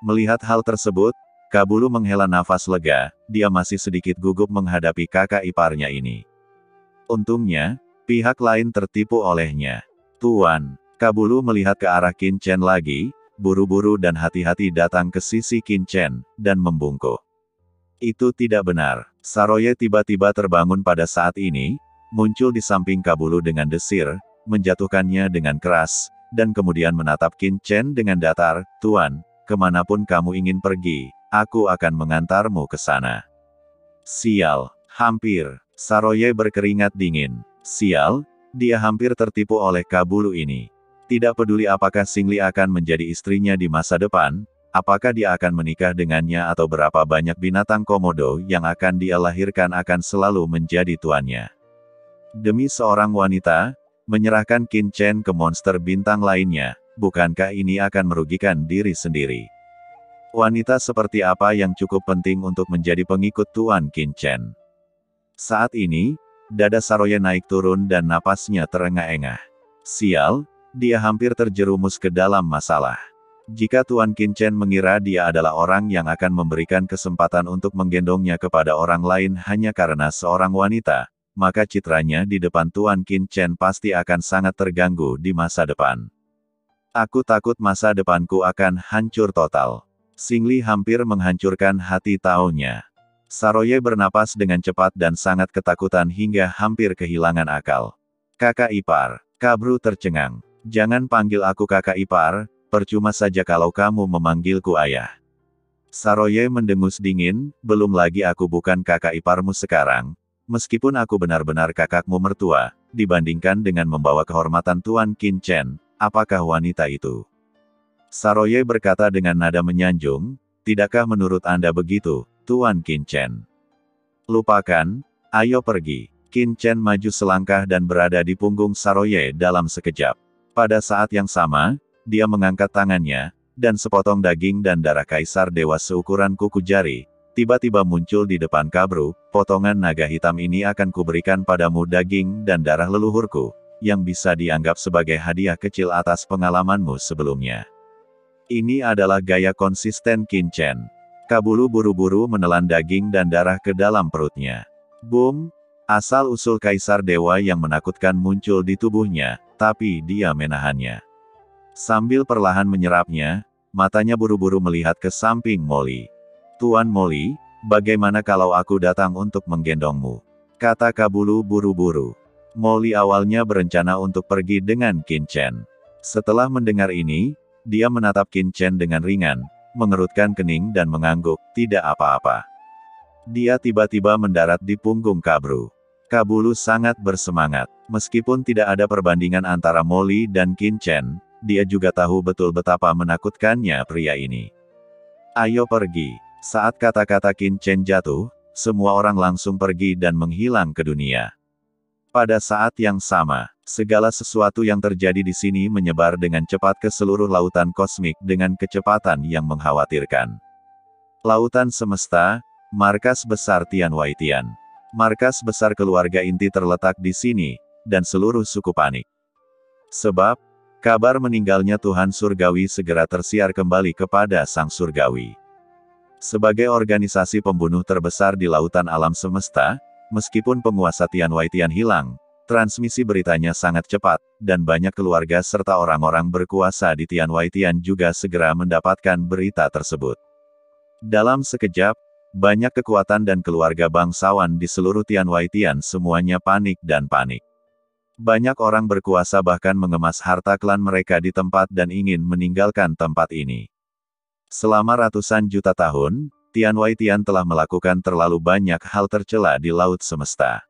Melihat hal tersebut, Kabulu menghela nafas lega, dia masih sedikit gugup menghadapi kakak iparnya ini. Untungnya, pihak lain tertipu olehnya. Tuan, Kabulu melihat ke arah Qin Chen lagi, buru-buru dan hati-hati datang ke sisi Qin Chen, dan membungkuk. Itu tidak benar. Saroye tiba-tiba terbangun pada saat ini, muncul di samping Kabulu dengan desir, menjatuhkannya dengan keras, dan kemudian menatap Qin Chen dengan datar, "Tuan, kemanapun kamu ingin pergi, aku akan mengantarmu ke sana." Sial, hampir. Saroye berkeringat dingin. Sial, dia hampir tertipu oleh Kabulu ini. Tidak peduli apakah Xingli akan menjadi istrinya di masa depan, apakah dia akan menikah dengannya atau berapa banyak binatang komodo yang akan dia lahirkan akan selalu menjadi tuannya. Demi seorang wanita, menyerahkan Qin Chen ke monster bintang lainnya, bukankah ini akan merugikan diri sendiri? Wanita seperti apa yang cukup penting untuk menjadi pengikut Tuan Qin Chen? Saat ini, dada Saroye naik turun dan napasnya terengah-engah. Sial, dia hampir terjerumus ke dalam masalah. Jika Tuan Qin Chen mengira dia adalah orang yang akan memberikan kesempatan untuk menggendongnya kepada orang lain hanya karena seorang wanita, maka citranya di depan Tuan Qin Chen pasti akan sangat terganggu di masa depan. Aku takut masa depanku akan hancur total. Xingli hampir menghancurkan hati taunya. Saroye bernapas dengan cepat dan sangat ketakutan hingga hampir kehilangan akal. Kakak ipar, Kabru tercengang. Jangan panggil aku kakak ipar, percuma saja kalau kamu memanggilku ayah. Saroye mendengus dingin, belum lagi aku bukan kakak iparmu sekarang. Meskipun aku benar-benar kakakmu mertua, dibandingkan dengan membawa kehormatan Tuan Qin Chen, apakah wanita itu? Saroye berkata dengan nada menyanjung, tidakkah menurut Anda begitu, Tuan Qin Chen? Lupakan, ayo pergi. Qin Chen maju selangkah dan berada di punggung Saroye dalam sekejap. Pada saat yang sama, dia mengangkat tangannya, dan sepotong daging dan darah kaisar dewa seukuran kuku jari, tiba-tiba muncul di depan Kabru. Potongan naga hitam ini akan kuberikan padamu daging dan darah leluhurku, yang bisa dianggap sebagai hadiah kecil atas pengalamanmu sebelumnya. Ini adalah gaya konsisten Qin Chen. Kabulu buru-buru menelan daging dan darah ke dalam perutnya. Boom! Asal-usul kaisar dewa yang menakutkan muncul di tubuhnya, tapi dia menahannya. Sambil perlahan menyerapnya, matanya buru-buru melihat ke samping Molly. Tuan Molly, bagaimana kalau aku datang untuk menggendongmu? Kata Kabulu buru-buru. Molly awalnya berencana untuk pergi dengan Qin Chen. Setelah mendengar ini, dia menatap Qin Chen dengan ringan, mengerutkan kening dan mengangguk, tidak apa-apa. Dia tiba-tiba mendarat di punggung Kabru. Kabulu sangat bersemangat. Meskipun tidak ada perbandingan antara Molly dan Qin Chen, dia juga tahu betul betapa menakutkannya pria ini. Ayo pergi. Saat kata-kata Qin Chen jatuh, semua orang langsung pergi dan menghilang ke dunia. Pada saat yang sama, segala sesuatu yang terjadi di sini menyebar dengan cepat ke seluruh lautan kosmik dengan kecepatan yang mengkhawatirkan. Lautan semesta, markas besar Tianwei Tian. Markas besar keluarga inti terletak di sini, dan seluruh suku panik. Sebab, kabar meninggalnya Tuhan Surgawi segera tersiar kembali kepada Sang Surgawi. Sebagai organisasi pembunuh terbesar di lautan alam semesta, meskipun penguasa Tianwei Tian hilang, transmisi beritanya sangat cepat, dan banyak keluarga serta orang-orang berkuasa di Tianwei Tian juga segera mendapatkan berita tersebut. Dalam sekejap, banyak kekuatan dan keluarga bangsawan di seluruh Tianwei Tian semuanya panik dan panik. Banyak orang berkuasa bahkan mengemas harta klan mereka di tempat dan ingin meninggalkan tempat ini. Selama ratusan juta tahun, Tianwei Tian telah melakukan terlalu banyak hal tercela di laut semesta.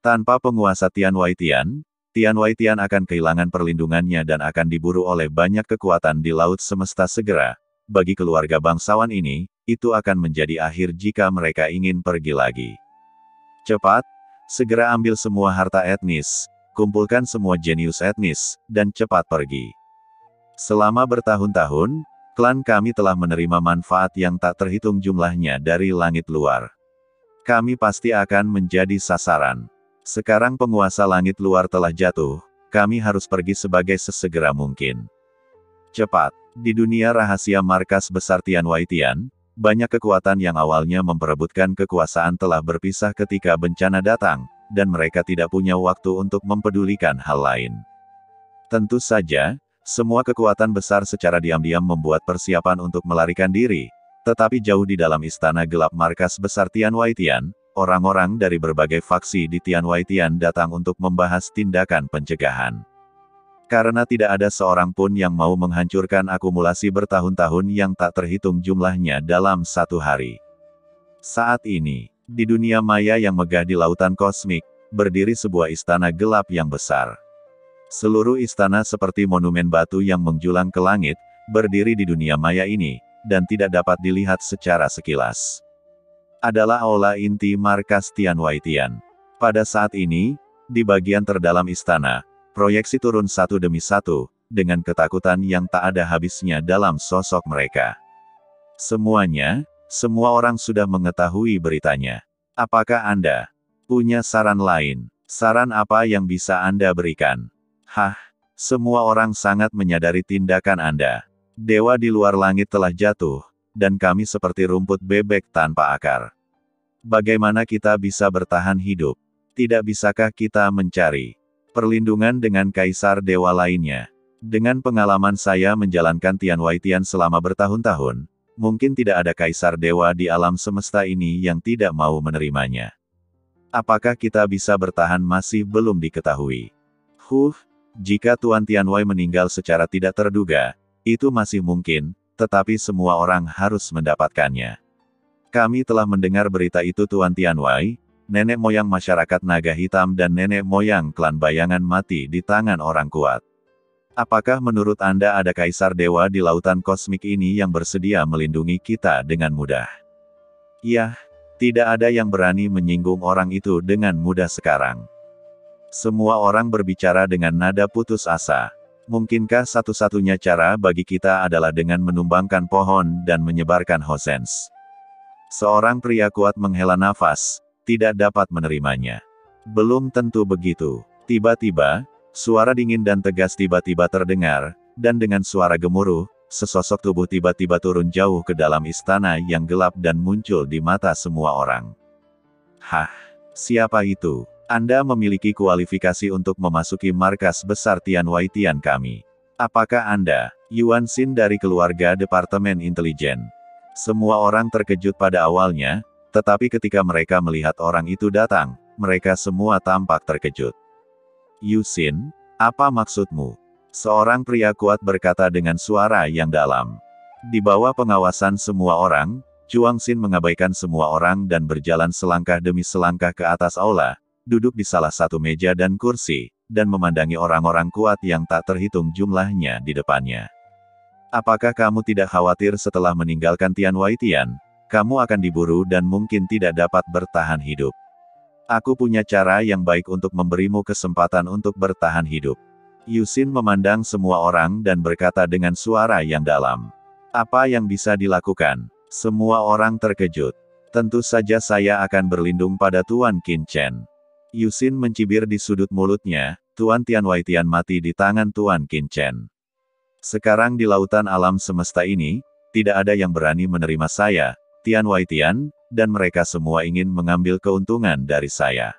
Tanpa penguasa Tianwei Tian akan kehilangan perlindungannya dan akan diburu oleh banyak kekuatan di laut semesta segera. Bagi keluarga bangsawan ini, itu akan menjadi akhir jika mereka ingin pergi lagi. Cepat, segera ambil semua harta etnis, kumpulkan semua jenius etnis, dan cepat pergi. Selama bertahun-tahun, klan kami telah menerima manfaat yang tak terhitung jumlahnya dari langit luar. Kami pasti akan menjadi sasaran. Sekarang penguasa langit luar telah jatuh, kami harus pergi sebagai sesegera mungkin. Cepat, di dunia rahasia markas besar Tianwaitian, banyak kekuatan yang awalnya memperebutkan kekuasaan telah berpisah ketika bencana datang, dan mereka tidak punya waktu untuk mempedulikan hal lain. Tentu saja, semua kekuatan besar secara diam-diam membuat persiapan untuk melarikan diri, tetapi jauh di dalam istana gelap markas besar Tianwaitian, orang-orang dari berbagai faksi di Tianwaitian datang untuk membahas tindakan pencegahan. Karena tidak ada seorang pun yang mau menghancurkan akumulasi bertahun-tahun yang tak terhitung jumlahnya dalam satu hari. Saat ini, di dunia maya yang megah di lautan kosmik, berdiri sebuah istana gelap yang besar. Seluruh istana seperti monumen batu yang menjulang ke langit, berdiri di dunia maya ini, dan tidak dapat dilihat secara sekilas. Adalah aula inti markas Tianwaitian. Pada saat ini, di bagian terdalam istana, proyeksi turun satu demi satu, dengan ketakutan yang tak ada habisnya dalam sosok mereka. Semua orang sudah mengetahui beritanya. Apakah Anda punya saran lain? Saran apa yang bisa Anda berikan? Semua orang sangat menyadari tindakan Anda. Dewa di luar langit telah jatuh, dan kami seperti rumput bebek tanpa akar. Bagaimana kita bisa bertahan hidup? Tidak bisakah kita mencari perlindungan dengan kaisar dewa lainnya? Dengan pengalaman saya menjalankan Tianwaitian selama bertahun-tahun, mungkin tidak ada kaisar dewa di alam semesta ini yang tidak mau menerimanya. Apakah kita bisa bertahan masih belum diketahui. Jika Tuan Tianwei meninggal secara tidak terduga, itu masih mungkin, tetapi semua orang harus mendapatkannya. Kami telah mendengar berita itu Tuan Tianwei, nenek moyang masyarakat naga hitam dan nenek moyang klan bayangan mati di tangan orang kuat. Apakah menurut Anda ada kaisar dewa di lautan kosmik ini yang bersedia melindungi kita dengan mudah? Yah, tidak ada yang berani menyinggung orang itu dengan mudah sekarang. Semua orang berbicara dengan nada putus asa. Mungkinkah satu-satunya cara bagi kita adalah dengan menumbangkan pohon dan menyebarkan hosens? Seorang pria kuat menghela nafas, tidak dapat menerimanya. Belum tentu begitu. Tiba-tiba, suara dingin dan tegas tiba-tiba terdengar, dan dengan suara gemuruh, sesosok tubuh tiba-tiba turun jauh ke dalam istana yang gelap dan muncul di mata semua orang. Siapa itu? Anda memiliki kualifikasi untuk memasuki markas besar Tianwaitian kami. Apakah Anda, Yuan Xin dari keluarga Departemen Intelijen? Semua orang terkejut pada awalnya, tetapi ketika mereka melihat orang itu datang, mereka semua tampak terkejut. Yu Xin, apa maksudmu? Seorang pria kuat berkata dengan suara yang dalam. Di bawah pengawasan semua orang, Chuang Xin mengabaikan semua orang dan berjalan selangkah demi selangkah ke atas aula, duduk di salah satu meja dan kursi, dan memandangi orang-orang kuat yang tak terhitung jumlahnya di depannya. Apakah kamu tidak khawatir setelah meninggalkan Tianwaitian, kamu akan diburu dan mungkin tidak dapat bertahan hidup? Aku punya cara yang baik untuk memberimu kesempatan untuk bertahan hidup. Yu Xin memandang semua orang dan berkata dengan suara yang dalam. Apa yang bisa dilakukan? Semua orang terkejut. Tentu saja saya akan berlindung pada Tuan Qin Chen. Yu Xin mencibir di sudut mulutnya, Tuan Tianwaitian mati di tangan Tuan Qin Chen. Sekarang di lautan alam semesta ini, tidak ada yang berani menerima saya, Tianwaitian, dan mereka semua ingin mengambil keuntungan dari saya.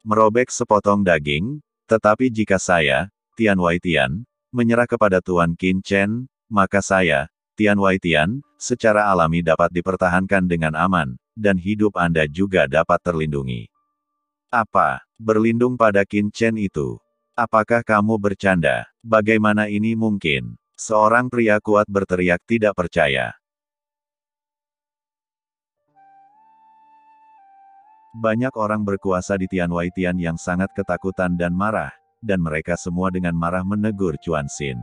Merobek sepotong daging, tetapi jika saya, Tianwaitian, menyerah kepada Tuan Qin Chen, maka saya, Tianwaitian, secara alami dapat dipertahankan dengan aman, dan hidup Anda juga dapat terlindungi. Apa, berlindung pada Qin Chen itu? Apakah kamu bercanda? Bagaimana ini mungkin? Seorang pria kuat berteriak tidak percaya. Banyak orang berkuasa di Tianwaitian yang sangat ketakutan dan marah, dan mereka semua dengan marah menegur Chuan Xin.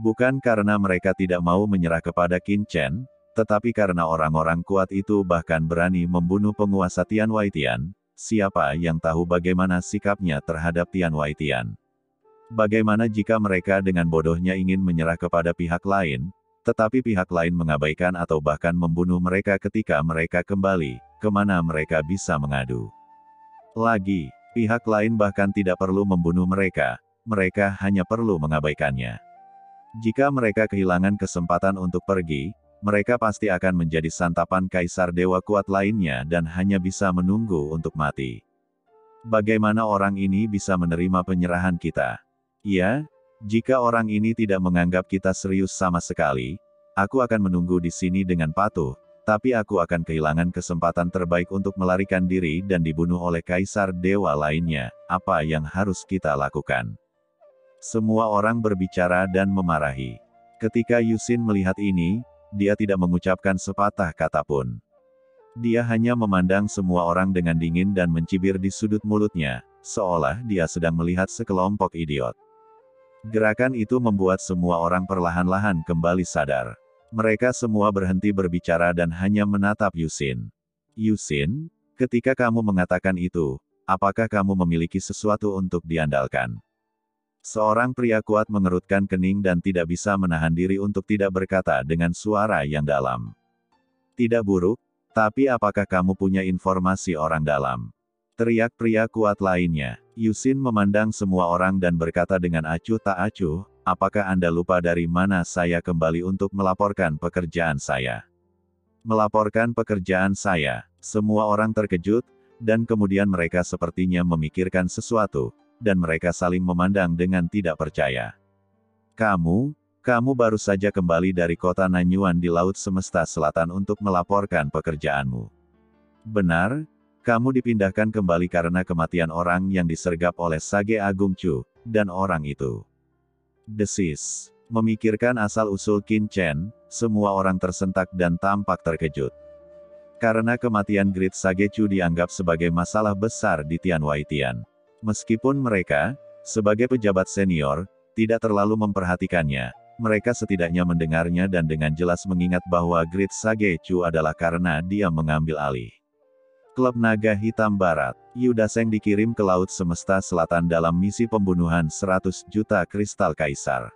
Bukan karena mereka tidak mau menyerah kepada Qin Chen, tetapi karena orang-orang kuat itu bahkan berani membunuh penguasa Tianwaitian. Siapa yang tahu bagaimana sikapnya terhadap Tianwaitian? Bagaimana jika mereka dengan bodohnya ingin menyerah kepada pihak lain, tetapi pihak lain mengabaikan atau bahkan membunuh mereka ketika mereka kembali, kemana mereka bisa mengadu? Lagi, pihak lain bahkan tidak perlu membunuh mereka, mereka hanya perlu mengabaikannya. Jika mereka kehilangan kesempatan untuk pergi, mereka pasti akan menjadi santapan kaisar dewa kuat lainnya dan hanya bisa menunggu untuk mati. Bagaimana orang ini bisa menerima penyerahan kita? Ya, jika orang ini tidak menganggap kita serius sama sekali, aku akan menunggu di sini dengan patuh, tapi aku akan kehilangan kesempatan terbaik untuk melarikan diri dan dibunuh oleh kaisar dewa lainnya. Apa yang harus kita lakukan? Semua orang berbicara dan memarahi. Ketika Yusin melihat ini, dia tidak mengucapkan sepatah kata pun. Dia hanya memandang semua orang dengan dingin dan mencibir di sudut mulutnya, seolah dia sedang melihat sekelompok idiot. Gerakan itu membuat semua orang perlahan-lahan kembali sadar. Mereka semua berhenti berbicara dan hanya menatap Yusin. Yusin, ketika kamu mengatakan itu, apakah kamu memiliki sesuatu untuk diandalkan? Seorang pria kuat mengerutkan kening dan tidak bisa menahan diri untuk tidak berkata dengan suara yang dalam. Tidak buruk, tapi apakah kamu punya informasi orang dalam? Teriak pria kuat lainnya. Yusin memandang semua orang dan berkata dengan acuh tak acuh, apakah Anda lupa dari mana saya kembali untuk melaporkan pekerjaan saya? Melaporkan pekerjaan saya. Semua orang terkejut, dan kemudian mereka sepertinya memikirkan sesuatu, dan mereka saling memandang dengan tidak percaya. Kamu baru saja kembali dari kota Nanyuan di Laut Semesta Selatan untuk melaporkan pekerjaanmu. Benar, kamu dipindahkan kembali karena kematian orang yang disergap oleh Sage Agung Chu, dan orang itu. Desis. Memikirkan asal-usul Qin Chen, semua orang tersentak dan tampak terkejut. Karena kematian Great Sage Chu dianggap sebagai masalah besar di Tianwaitian. Meskipun mereka, sebagai pejabat senior, tidak terlalu memperhatikannya, mereka setidaknya mendengarnya dan dengan jelas mengingat bahwa Great Sage Chu adalah karena dia mengambil alih. Klub Naga Hitam Barat, Yu Daseng dikirim ke Laut Semesta Selatan dalam misi pembunuhan 100 juta kristal kaisar.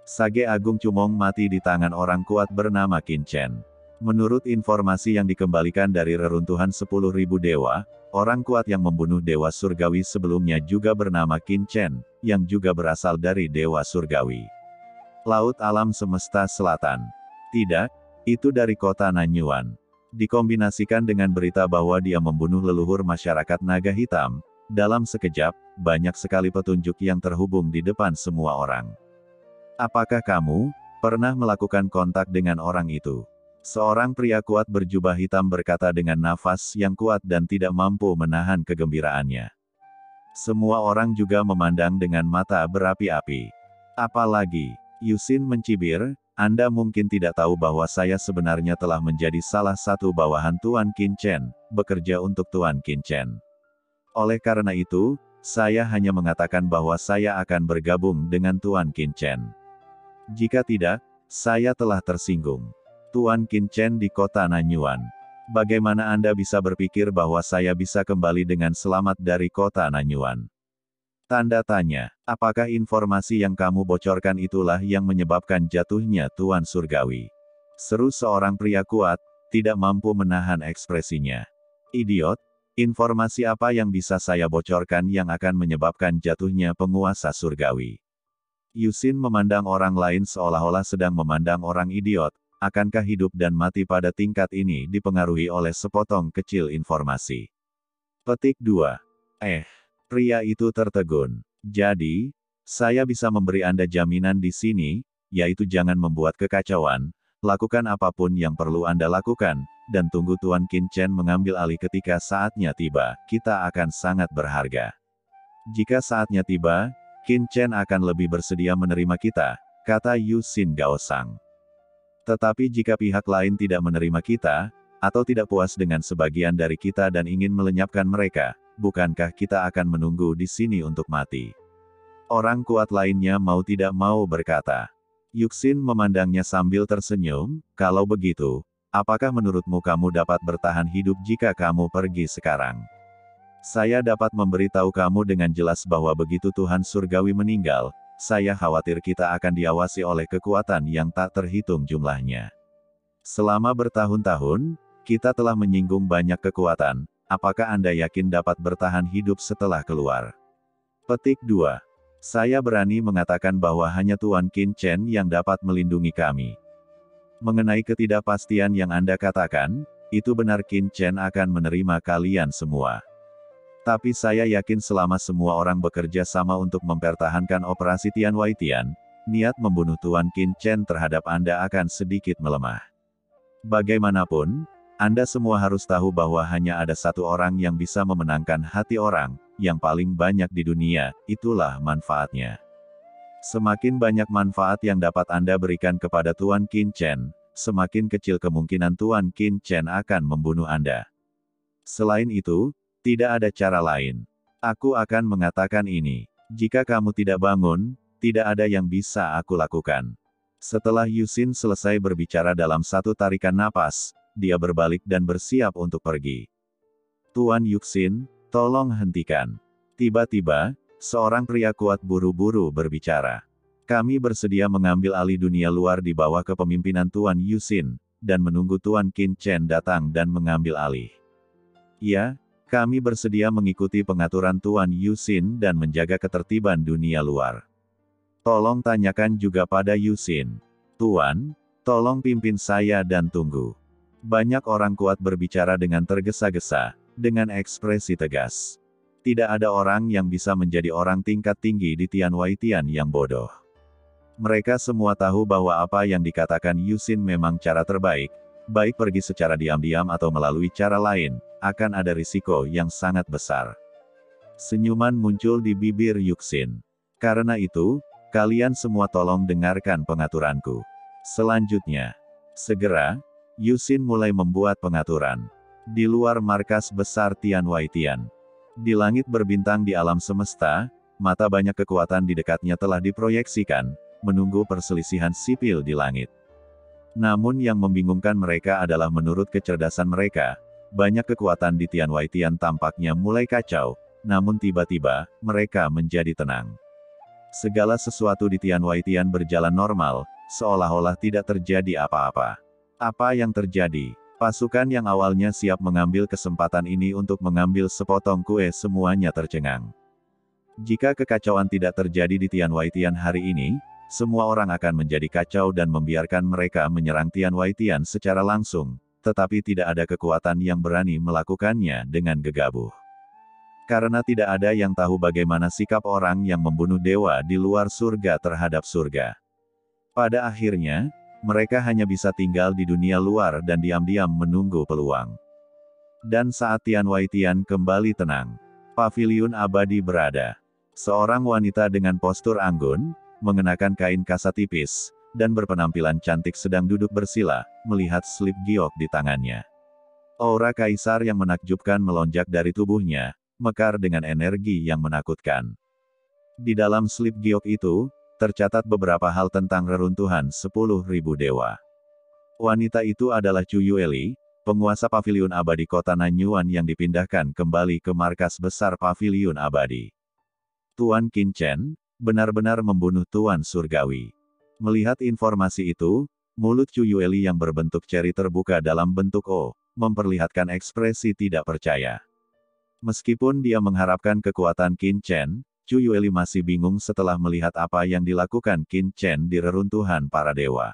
Sage Agung Cumong mati di tangan orang kuat bernama Qin Chen. Menurut informasi yang dikembalikan dari reruntuhan 10.000 dewa, orang kuat yang membunuh dewa surgawi sebelumnya juga bernama Qin Chen, yang juga berasal dari dewa surgawi. Laut Alam Semesta Selatan. Tidak, itu dari kota Nanyuan. Dikombinasikan dengan berita bahwa dia membunuh leluhur masyarakat naga hitam, dalam sekejap, banyak sekali petunjuk yang terhubung di depan semua orang. Apakah kamu pernah melakukan kontak dengan orang itu? Seorang pria kuat berjubah hitam berkata dengan nafas yang kuat dan tidak mampu menahan kegembiraannya. Semua orang juga memandang dengan mata berapi-api. Apalagi, Yusin mencibir, Anda mungkin tidak tahu bahwa saya sebenarnya telah menjadi salah satu bawahan Tuan Qin Chen, bekerja untuk Tuan Qin Chen. Oleh karena itu, saya hanya mengatakan bahwa saya akan bergabung dengan Tuan Qin Chen. Jika tidak, saya telah tersinggung. Tuan Qin Chen di kota Nanyuan. Bagaimana Anda bisa berpikir bahwa saya bisa kembali dengan selamat dari kota Nanyuan? Tanda tanya, apakah informasi yang kamu bocorkan itulah yang menyebabkan jatuhnya Tuan Surgawi? Seru seorang pria kuat, tidak mampu menahan ekspresinya. Idiot, informasi apa yang bisa saya bocorkan yang akan menyebabkan jatuhnya penguasa surgawi? Yusin memandang orang lain seolah-olah sedang memandang orang idiot. Akankah hidup dan mati pada tingkat ini dipengaruhi oleh sepotong kecil informasi? Petik 2. Pria itu tertegun. Jadi, saya bisa memberi Anda jaminan di sini, yaitu jangan membuat kekacauan, lakukan apapun yang perlu Anda lakukan, dan tunggu Tuan Qin Chen mengambil alih ketika saatnya tiba, kita akan sangat berharga. Jika saatnya tiba, Qin Chen akan lebih bersedia menerima kita, kata Yusin Gaosang. Tetapi jika pihak lain tidak menerima kita, atau tidak puas dengan sebagian dari kita dan ingin melenyapkan mereka, bukankah kita akan menunggu di sini untuk mati? Orang kuat lainnya mau tidak mau berkata. Yusin memandangnya sambil tersenyum, kalau begitu, apakah menurutmu kamu dapat bertahan hidup jika kamu pergi sekarang? Saya dapat memberitahu kamu dengan jelas bahwa begitu Tuhan Surgawi meninggal, saya khawatir kita akan diawasi oleh kekuatan yang tak terhitung jumlahnya. Selama bertahun-tahun, kita telah menyinggung banyak kekuatan. Apakah Anda yakin dapat bertahan hidup setelah keluar? Petik 2. Saya berani mengatakan bahwa hanya Tuan Qin Chen yang dapat melindungi kami. Mengenai ketidakpastian yang Anda katakan, itu benar Qin Chen akan menerima kalian semua. Tapi saya yakin selama semua orang bekerja sama untuk mempertahankan operasi Tian Wai Tian, niat membunuh Tuan Qin Chen terhadap Anda akan sedikit melemah. Bagaimanapun, Anda semua harus tahu bahwa hanya ada satu orang yang bisa memenangkan hati orang, yang paling banyak di dunia, itulah manfaatnya. Semakin banyak manfaat yang dapat Anda berikan kepada Tuan Qin Chen, semakin kecil kemungkinan Tuan Qin Chen akan membunuh Anda. Selain itu, tidak ada cara lain. Aku akan mengatakan ini. Jika kamu tidak bangun, tidak ada yang bisa aku lakukan. Setelah Yusin selesai berbicara dalam satu tarikan napas, dia berbalik dan bersiap untuk pergi. Tuan Yuxin, tolong hentikan. Tiba-tiba, seorang pria kuat buru-buru berbicara. Kami bersedia mengambil alih dunia luar di bawah kepemimpinan Tuan Yusin, dan menunggu Tuan Qin Chen datang dan mengambil alih. Ya, kami bersedia mengikuti pengaturan Tuan Yusin dan menjaga ketertiban dunia luar. Tolong tanyakan juga pada Yusin. Tuan, tolong pimpin saya dan tunggu. Banyak orang kuat berbicara dengan tergesa-gesa, dengan ekspresi tegas. Tidak ada orang yang bisa menjadi orang tingkat tinggi di Tian Wai Tian yang bodoh. Mereka semua tahu bahwa apa yang dikatakan Yusin memang cara terbaik, baik pergi secara diam-diam atau melalui cara lain, akan ada risiko yang sangat besar. Senyuman muncul di bibir Yuxin. Karena itu, kalian semua tolong dengarkan pengaturanku. Selanjutnya, segera, Yusin mulai membuat pengaturan. Di luar markas besar Tian Wai Tian. Di langit berbintang di alam semesta, mata banyak kekuatan di dekatnya telah diproyeksikan, menunggu perselisihan sipil di langit. Namun yang membingungkan mereka adalah menurut kecerdasan mereka, banyak kekuatan di Tian Wai Tian tampaknya mulai kacau, namun tiba-tiba, mereka menjadi tenang. Segala sesuatu di Tian Wai Tian berjalan normal, seolah-olah tidak terjadi apa-apa. Apa yang terjadi? Pasukan yang awalnya siap mengambil kesempatan ini untuk mengambil sepotong kue semuanya tercengang. Jika kekacauan tidak terjadi di Tian Wai Tian hari ini, semua orang akan menjadi kacau dan membiarkan mereka menyerang Tian Wai Tian secara langsung, tetapi tidak ada kekuatan yang berani melakukannya dengan gegabah. Karena tidak ada yang tahu bagaimana sikap orang yang membunuh dewa di luar surga terhadap surga. Pada akhirnya, mereka hanya bisa tinggal di dunia luar dan diam-diam menunggu peluang. Dan saat Tian Wai Tian kembali tenang, paviliun abadi berada. Seorang wanita dengan postur anggun, mengenakan kain kasa tipis, dan berpenampilan cantik sedang duduk bersila, melihat slip giok di tangannya. Aura kaisar yang menakjubkan melonjak dari tubuhnya, mekar dengan energi yang menakutkan. Di dalam slip giok itu, tercatat beberapa hal tentang reruntuhan 10.000 dewa. Wanita itu adalah Chu Yueli, penguasa paviliun abadi kota Nanyuan yang dipindahkan kembali ke markas besar paviliun abadi. Tuan Qin Chen, benar-benar membunuh Tuan Surgawi. Melihat informasi itu, mulut Chu Yueli yang berbentuk ceri terbuka dalam bentuk O, memperlihatkan ekspresi tidak percaya. Meskipun dia mengharapkan kekuatan Qin Chen, Chu Yueli masih bingung setelah melihat apa yang dilakukan Qin Chen di reruntuhan para dewa.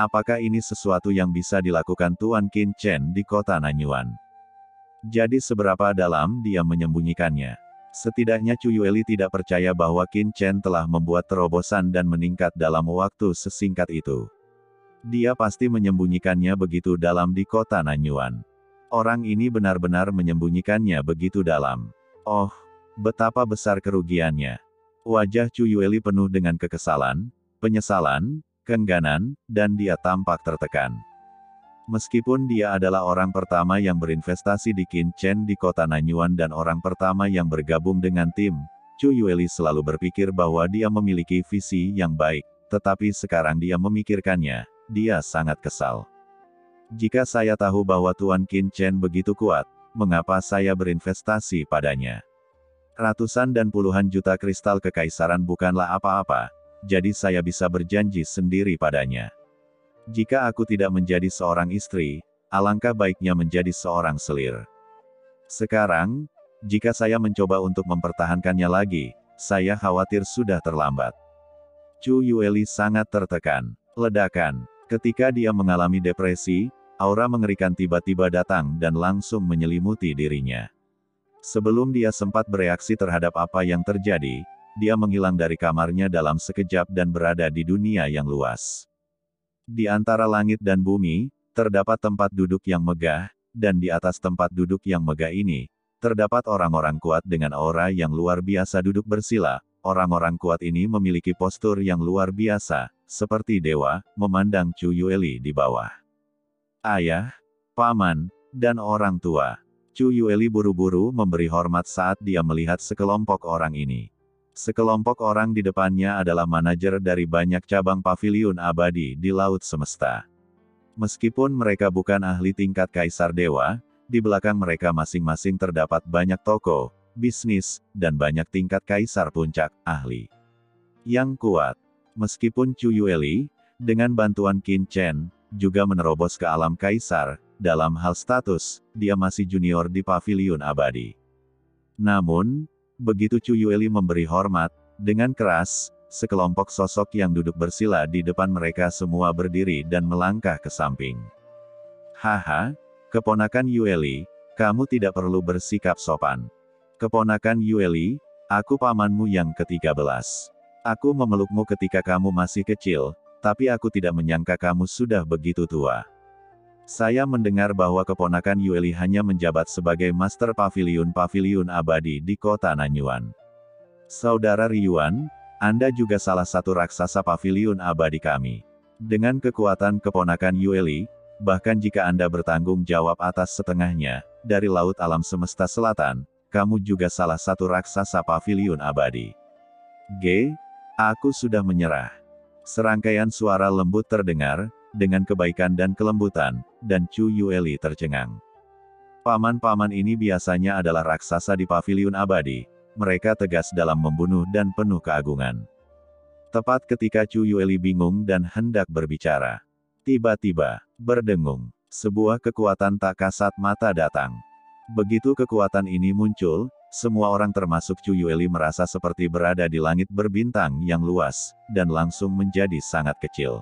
Apakah ini sesuatu yang bisa dilakukan Tuan Qin Chen di kota Nanyuan? Jadi seberapa dalam dia menyembunyikannya? Setidaknya Chu Yueli tidak percaya bahwa Qin Chen telah membuat terobosan dan meningkat dalam waktu sesingkat itu. Dia pasti menyembunyikannya begitu dalam di kota Nanyuan. Orang ini benar-benar menyembunyikannya begitu dalam. Oh, betapa besar kerugiannya. Wajah Chu Yueli penuh dengan kekesalan, penyesalan, keengganan, dan dia tampak tertekan. Meskipun dia adalah orang pertama yang berinvestasi di Qin Chen di kota Nanyuan dan orang pertama yang bergabung dengan tim, Chu Yueli selalu berpikir bahwa dia memiliki visi yang baik, tetapi sekarang dia memikirkannya, dia sangat kesal. Jika saya tahu bahwa Tuan Qin Chen begitu kuat, mengapa saya berinvestasi padanya? Ratusan dan puluhan juta kristal kekaisaran bukanlah apa-apa, jadi saya bisa berjanji sendiri padanya. Jika aku tidak menjadi seorang istri, alangkah baiknya menjadi seorang selir. Sekarang, jika saya mencoba untuk mempertahankannya lagi, saya khawatir sudah terlambat. Chu Yueli sangat tertekan. Ledakan. Ketika dia mengalami depresi, aura mengerikan tiba-tiba datang dan langsung menyelimuti dirinya. Sebelum dia sempat bereaksi terhadap apa yang terjadi, dia menghilang dari kamarnya dalam sekejap dan berada di dunia yang luas. Di antara langit dan bumi, terdapat tempat duduk yang megah, dan di atas tempat duduk yang megah ini, terdapat orang-orang kuat dengan aura yang luar biasa duduk bersila. Orang-orang kuat ini memiliki postur yang luar biasa, seperti dewa, memandang Chu Yueli di bawah. Ayah, paman, dan orang tua. Chu Yueli buru-buru memberi hormat saat dia melihat sekelompok orang ini. Sekelompok orang di depannya adalah manajer dari banyak cabang paviliun abadi di Laut Semesta. Meskipun mereka bukan ahli tingkat Kaisar Dewa, di belakang mereka masing-masing terdapat banyak toko, bisnis, dan banyak tingkat Kaisar Puncak, ahli yang kuat. Meskipun Chu Yueli, dengan bantuan Qin Chen, juga menerobos ke alam Kaisar, dalam hal status, dia masih junior di Paviliun Abadi. Namun, begitu Chu Yueli memberi hormat, dengan keras, sekelompok sosok yang duduk bersila di depan mereka semua berdiri dan melangkah ke samping. Haha, keponakan Yueli, kamu tidak perlu bersikap sopan. Keponakan Yueli, aku pamanmu yang ke-13. Aku memelukmu ketika kamu masih kecil, tapi aku tidak menyangka kamu sudah begitu tua. Saya mendengar bahwa keponakan Yueli hanya menjabat sebagai Master Paviliun Abadi di kota Nanyuan. Saudara Ryuan, Anda juga salah satu raksasa Paviliun Abadi kami. Dengan kekuatan keponakan Yueli, bahkan jika Anda bertanggung jawab atas setengahnya, dari Laut Alam Semesta Selatan, kamu juga salah satu raksasa Paviliun Abadi. Aku sudah menyerah. Serangkaian suara lembut terdengar, dengan kebaikan dan kelembutan, dan Chu Yueli tercengang. Paman-paman ini biasanya adalah raksasa di Paviliun Abadi, mereka tegas dalam membunuh dan penuh keagungan. Tepat ketika Chu Yueli bingung dan hendak berbicara, tiba-tiba, berdengung, sebuah kekuatan tak kasat mata datang. Begitu kekuatan ini muncul, semua orang termasuk Chu Yueli merasa seperti berada di langit berbintang yang luas, dan langsung menjadi sangat kecil.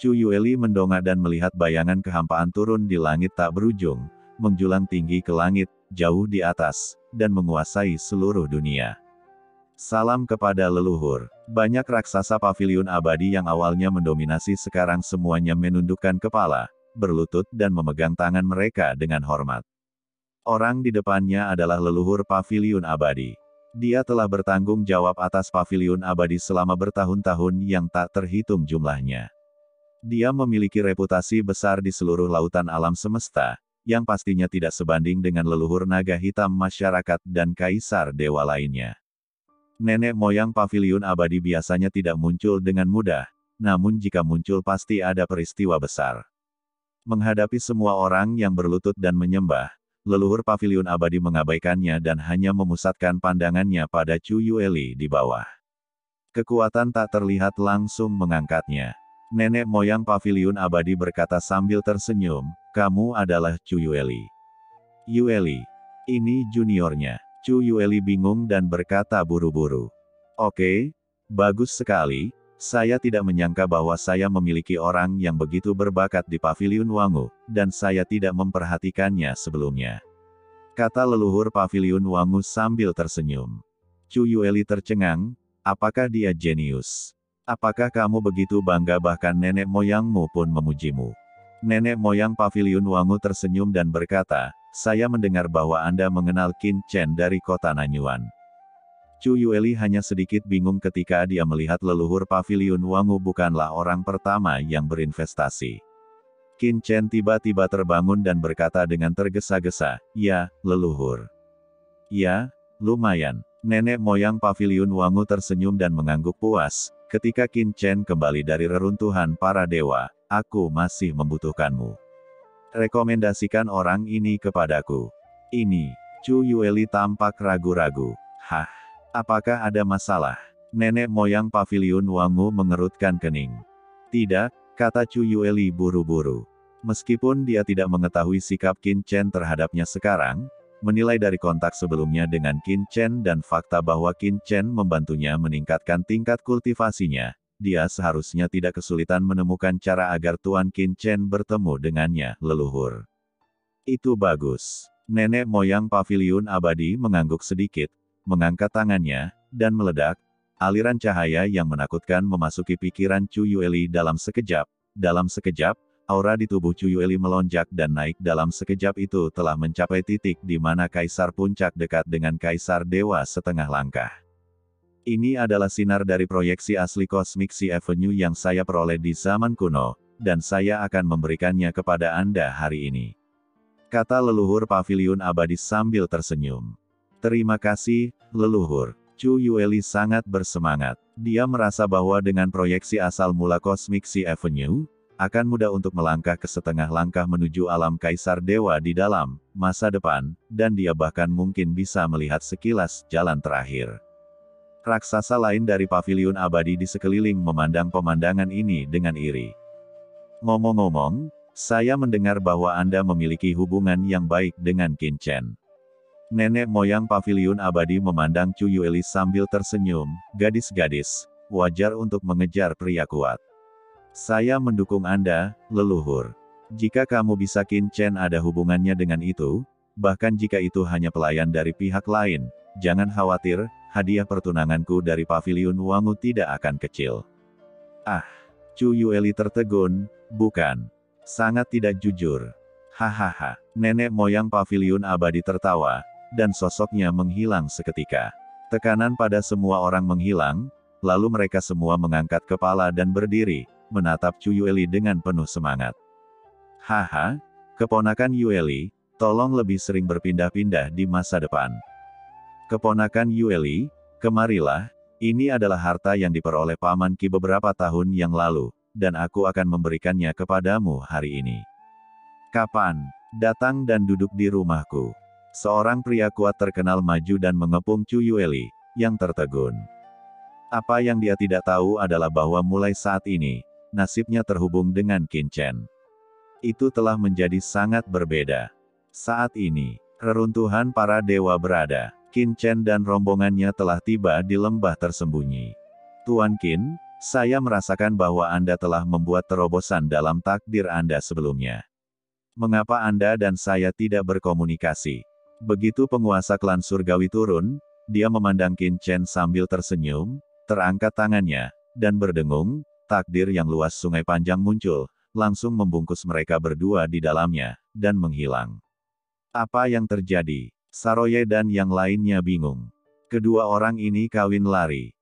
Chu Yueli mendongak dan melihat bayangan kehampaan turun di langit tak berujung, menjulang tinggi ke langit, jauh di atas, dan menguasai seluruh dunia. Salam kepada leluhur. Banyak raksasa Paviliun Abadi yang awalnya mendominasi sekarang semuanya menundukkan kepala, berlutut dan memegang tangan mereka dengan hormat. Orang di depannya adalah leluhur Paviliun Abadi. Dia telah bertanggung jawab atas Paviliun Abadi selama bertahun-tahun yang tak terhitung jumlahnya. Dia memiliki reputasi besar di seluruh lautan alam semesta, yang pastinya tidak sebanding dengan leluhur naga hitam masyarakat dan kaisar dewa lainnya. Nenek moyang Paviliun Abadi biasanya tidak muncul dengan mudah, namun jika muncul pasti ada peristiwa besar. Menghadapi semua orang yang berlutut dan menyembah, leluhur Paviliun Abadi mengabaikannya dan hanya memusatkan pandangannya pada Chu Yueli di bawah. Kekuatan tak terlihat langsung mengangkatnya. Nenek moyang Paviliun Abadi berkata sambil tersenyum, kamu adalah Chu Yueli. Yueli. Ini juniornya. Chu Yueli bingung dan berkata buru-buru. Oke, bagus sekali, saya tidak menyangka bahwa saya memiliki orang yang begitu berbakat di Paviliun Wangu, dan saya tidak memperhatikannya sebelumnya. Kata leluhur Paviliun Wangu sambil tersenyum. Chu Yueli tercengang, apakah dia jenius? Apakah kamu begitu bangga bahkan nenek moyangmu pun memujimu? Nenek moyang Paviliun Wangu tersenyum dan berkata, saya mendengar bahwa Anda mengenal Qin Chen dari kota Nanyuan. Chu Yueli hanya sedikit bingung ketika dia melihat leluhur Paviliun Wangu bukanlah orang pertama yang berinvestasi. Qin Chen tiba-tiba terbangun dan berkata dengan tergesa-gesa, ya, leluhur. Ya, lumayan. Nenek moyang Paviliun Wangu tersenyum dan mengangguk puas, ketika Qin Chen kembali dari reruntuhan para dewa, aku masih membutuhkanmu. Rekomendasikan orang ini kepadaku. Ini, Chu Yueli tampak ragu-ragu. Hah? Apakah ada masalah? Nenek moyang Paviliun Wangu mengerutkan kening. Tidak, kata Chu Yueli buru-buru. Meskipun dia tidak mengetahui sikap Qin Chen terhadapnya sekarang, menilai dari kontak sebelumnya dengan Qin Chen dan fakta bahwa Qin Chen membantunya meningkatkan tingkat kultivasinya, dia seharusnya tidak kesulitan menemukan cara agar Tuan Qin Chen bertemu dengannya, leluhur. Itu bagus. Nenek moyang paviliun abadi mengangguk sedikit, mengangkat tangannya, dan meledak. Aliran cahaya yang menakutkan memasuki pikiran Chu Yueli dalam sekejap. Dalam sekejap, aura di tubuh Chu Yueli melonjak dan naik. Dalam sekejap itu telah mencapai titik di mana Kaisar Puncak dekat dengan Kaisar Dewa setengah langkah. Ini adalah sinar dari proyeksi asli Cosmic Sea Avenue yang saya peroleh di zaman kuno, dan saya akan memberikannya kepada Anda hari ini. Kata leluhur paviliun abadi sambil tersenyum. Terima kasih, leluhur. Chu Yueli sangat bersemangat. Dia merasa bahwa dengan proyeksi asal mula Cosmic Sea Avenue, akan mudah untuk melangkah ke setengah langkah menuju alam Kaisar Dewa di dalam masa depan, dan dia bahkan mungkin bisa melihat sekilas jalan terakhir. Raksasa lain dari paviliun abadi di sekeliling memandang pemandangan ini dengan iri. Ngomong-ngomong, saya mendengar bahwa Anda memiliki hubungan yang baik dengan Qin Chen. Nenek moyang paviliun abadi memandang Chu Yueli sambil tersenyum. Gadis-gadis, wajar untuk mengejar pria kuat. Saya mendukung Anda, leluhur. Jika kamu bisa Qin Chen ada hubungannya dengan itu, bahkan jika itu hanya pelayan dari pihak lain, jangan khawatir, hadiah pertunanganku dari paviliun Wangu tidak akan kecil. Ah, Chu Yueli tertegun, bukan. Sangat tidak jujur. Hahaha, nenek moyang paviliun abadi tertawa, dan sosoknya menghilang seketika. Tekanan pada semua orang menghilang, lalu mereka semua mengangkat kepala dan berdiri, menatap Chu Yueli dengan penuh semangat. Haha, keponakan Yueli, tolong lebih sering berpindah-pindah di masa depan. Keponakan Yueli, kemarilah, ini adalah harta yang diperoleh Paman Qi beberapa tahun yang lalu, dan aku akan memberikannya kepadamu hari ini. Kapan? Datang dan duduk di rumahku. Seorang pria kuat terkenal maju dan mengepung Chu Yueli, yang tertegun. Apa yang dia tidak tahu adalah bahwa mulai saat ini, nasibnya terhubung dengan Qin Chen. Itu telah menjadi sangat berbeda. Saat ini, reruntuhan para dewa berada. Qin Chen dan rombongannya telah tiba di lembah tersembunyi. Tuan Qin, saya merasakan bahwa Anda telah membuat terobosan dalam takdir Anda sebelumnya. Mengapa Anda dan saya tidak berkomunikasi? Begitu penguasa klan surgawi turun, dia memandang Qin Chen sambil tersenyum, terangkat tangannya, dan berdengung, takdir yang luas sungai panjang muncul, langsung membungkus mereka berdua di dalamnya, dan menghilang. Apa yang terjadi? Saroye dan yang lainnya bingung. Kedua orang ini kawin lari.